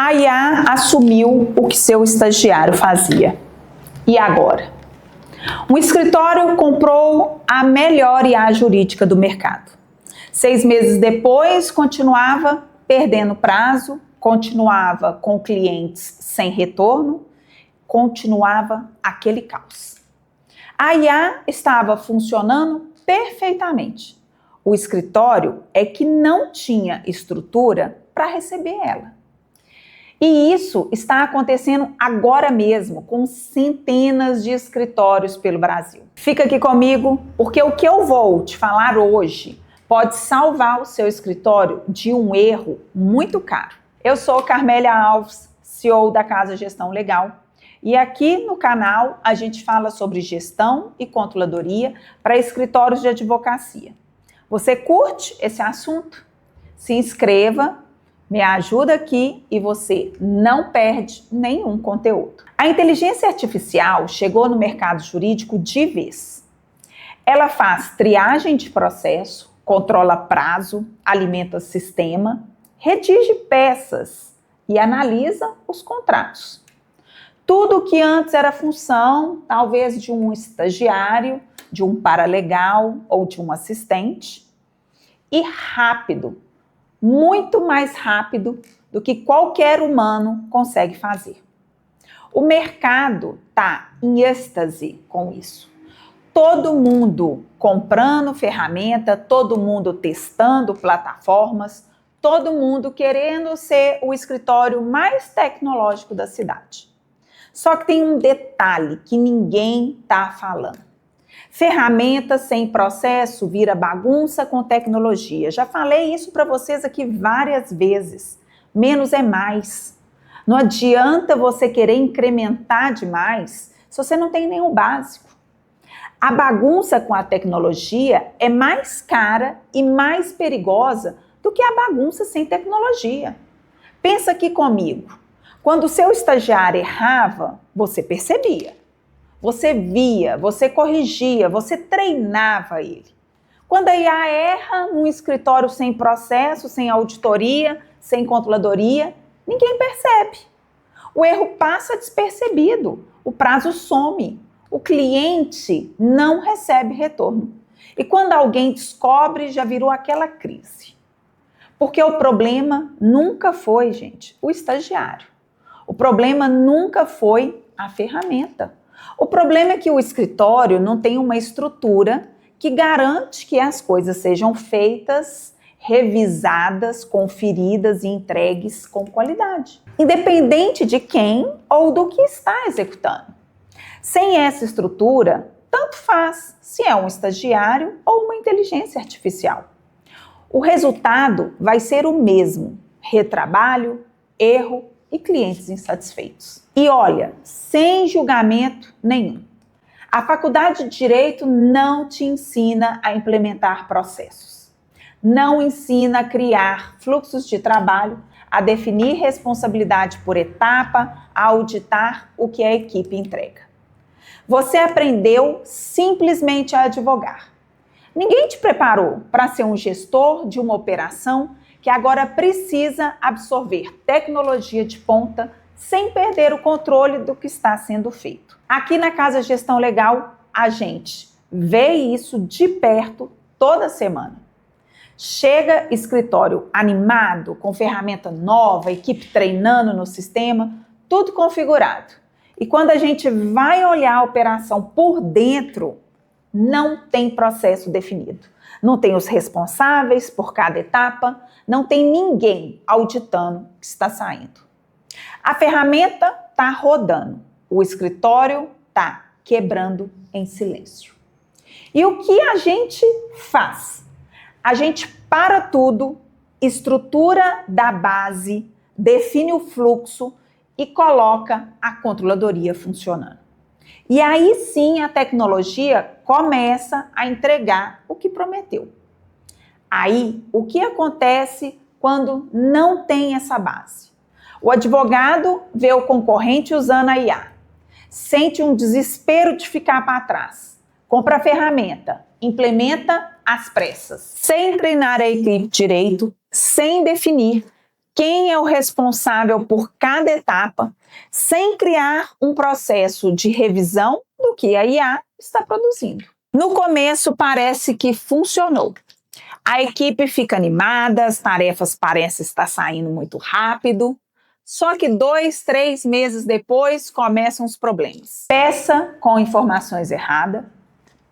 A IA assumiu o que seu estagiário fazia. E agora? Um escritório comprou a melhor IA jurídica do mercado. 6 meses depois, continuava perdendo prazo, continuava com clientes sem retorno, continuava aquele caos. A IA estava funcionando perfeitamente. O escritório é que não tinha estrutura para receber ela. E isso está acontecendo agora mesmo, com centenas de escritórios pelo Brasil. Fica aqui comigo, porque o que eu vou te falar hoje pode salvar o seu escritório de um erro muito caro. Eu sou Carmélia Alves, CEO da Casa Gestão Legal, e aqui no canal a gente fala sobre gestão e controladoria para escritórios de advocacia. Você curte esse assunto? Se inscreva, me ajuda aqui e você não perde nenhum conteúdo. A inteligência artificial chegou no mercado jurídico de vez. Ela faz triagem de processo, controla prazo, alimenta sistema, redige peças e analisa os contratos. Tudo que antes era função, talvez de um estagiário, de um paralegal ou de um assistente, e rápido, muito mais rápido do que qualquer humano consegue fazer. O mercado está em êxtase com isso. Todo mundo comprando ferramenta, todo mundo testando plataformas, todo mundo querendo ser o escritório mais tecnológico da cidade. Só que tem um detalhe que ninguém está falando. Ferramenta sem processo vira bagunça com tecnologia. Já falei isso para vocês aqui várias vezes. Menos é mais. Não adianta você querer incrementar demais se você não tem nenhum básico. A bagunça com a tecnologia é mais cara e mais perigosa do que a bagunça sem tecnologia. Pensa aqui comigo. Quando o seu estagiário errava, você percebia. Você via, você corrigia, você treinava ele. Quando a IA erra num escritório sem processo, sem auditoria, sem controladoria, ninguém percebe. O erro passa despercebido, o prazo some, o cliente não recebe retorno. E quando alguém descobre, já virou aquela crise. Porque o problema nunca foi, gente, o estagiário. O problema nunca foi a ferramenta. O problema é que o escritório não tem uma estrutura que garante que as coisas sejam feitas, revisadas, conferidas e entregues com qualidade, independente de quem ou do que está executando. Sem essa estrutura, tanto faz se é um estagiário ou uma inteligência artificial. O resultado vai ser o mesmo: retrabalho, erro e clientes insatisfeitos. E olha, sem julgamento nenhum. A faculdade de Direito não te ensina a implementar processos. Não ensina a criar fluxos de trabalho, a definir responsabilidade por etapa, a auditar o que a equipe entrega. Você aprendeu simplesmente a advogar. Ninguém te preparou para ser um gestor de uma operação que agora precisa absorver tecnologia de ponta sem perder o controle do que está sendo feito. Aqui na Casa Gestão Legal, a gente vê isso de perto toda semana. Chega escritório animado, com ferramenta nova, equipe treinando no sistema, tudo configurado. E quando a gente vai olhar a operação por dentro, não tem processo definido. Não tem os responsáveis por cada etapa, não tem ninguém auditando o que está saindo. A ferramenta está rodando, o escritório está quebrando em silêncio. E o que a gente faz? A gente para tudo, estrutura da base, define o fluxo e coloca a controladoria funcionando. E aí sim a tecnologia começa a entregar o que prometeu. Aí, o que acontece quando não tem essa base? O advogado vê o concorrente usando a IA, sente um desespero de ficar para trás, compra a ferramenta, implementa às pressas, sem treinar a equipe direito, sem definir quem é o responsável por cada etapa, sem criar um processo de revisão do que a IA está produzindo. No começo parece que funcionou. A equipe fica animada, as tarefas parecem estar saindo muito rápido. Só que 2, 3 meses depois começam os problemas. Peça com informações erradas,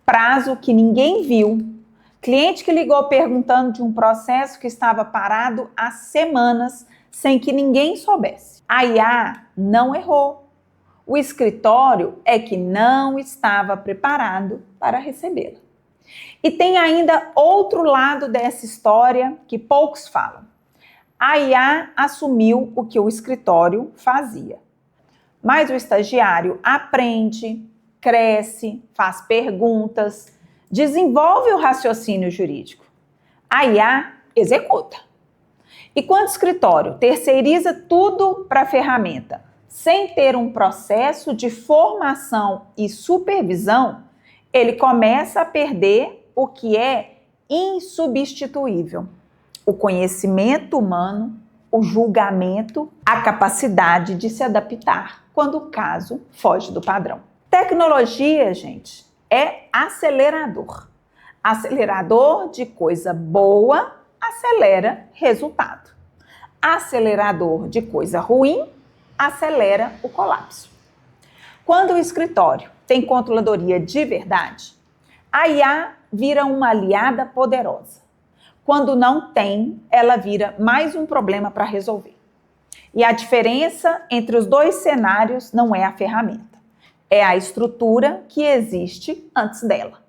prazo que ninguém viu, cliente que ligou perguntando de um processo que estava parado há semanas sem que ninguém soubesse. A IA não errou. O escritório é que não estava preparado para recebê-la. E tem ainda outro lado dessa história que poucos falam. A IA assumiu o que o escritório fazia. Mas o estagiário aprende, cresce, faz perguntas, desenvolve o raciocínio jurídico. A IA executa. E quando o escritório terceiriza tudo para a ferramenta, sem ter um processo de formação e supervisão, ele começa a perder o que é insubstituível: o conhecimento humano, o julgamento, a capacidade de se adaptar quando o caso foge do padrão. Tecnologia, gente, é acelerador. Acelerador de coisa boa acelera resultado. Acelerador de coisa ruim acelera o colapso. Quando o escritório tem controladoria de verdade, a IA vira uma aliada poderosa. Quando não tem, ela vira mais um problema para resolver. E a diferença entre os dois cenários não é a ferramenta, é a estrutura que existe antes dela.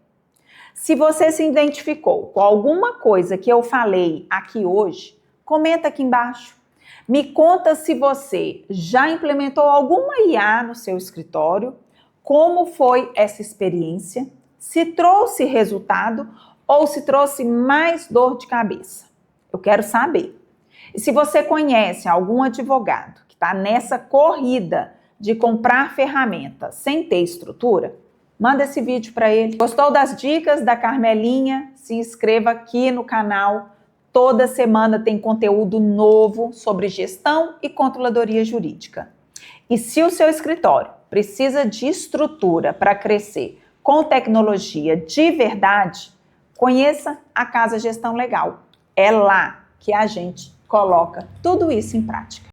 Se você se identificou com alguma coisa que eu falei aqui hoje, comenta aqui embaixo. Me conta se você já implementou alguma IA no seu escritório, como foi essa experiência, se trouxe resultado ou se trouxe mais dor de cabeça. Eu quero saber. E se você conhece algum advogado que está nessa corrida de comprar ferramenta sem ter estrutura, manda esse vídeo para ele. Gostou das dicas da Carmelinha? Se inscreva aqui no canal. Toda semana tem conteúdo novo sobre gestão e controladoria jurídica. E se o seu escritório precisa de estrutura para crescer com tecnologia de verdade, conheça a Casa Gestão Legal. É lá que a gente coloca tudo isso em prática.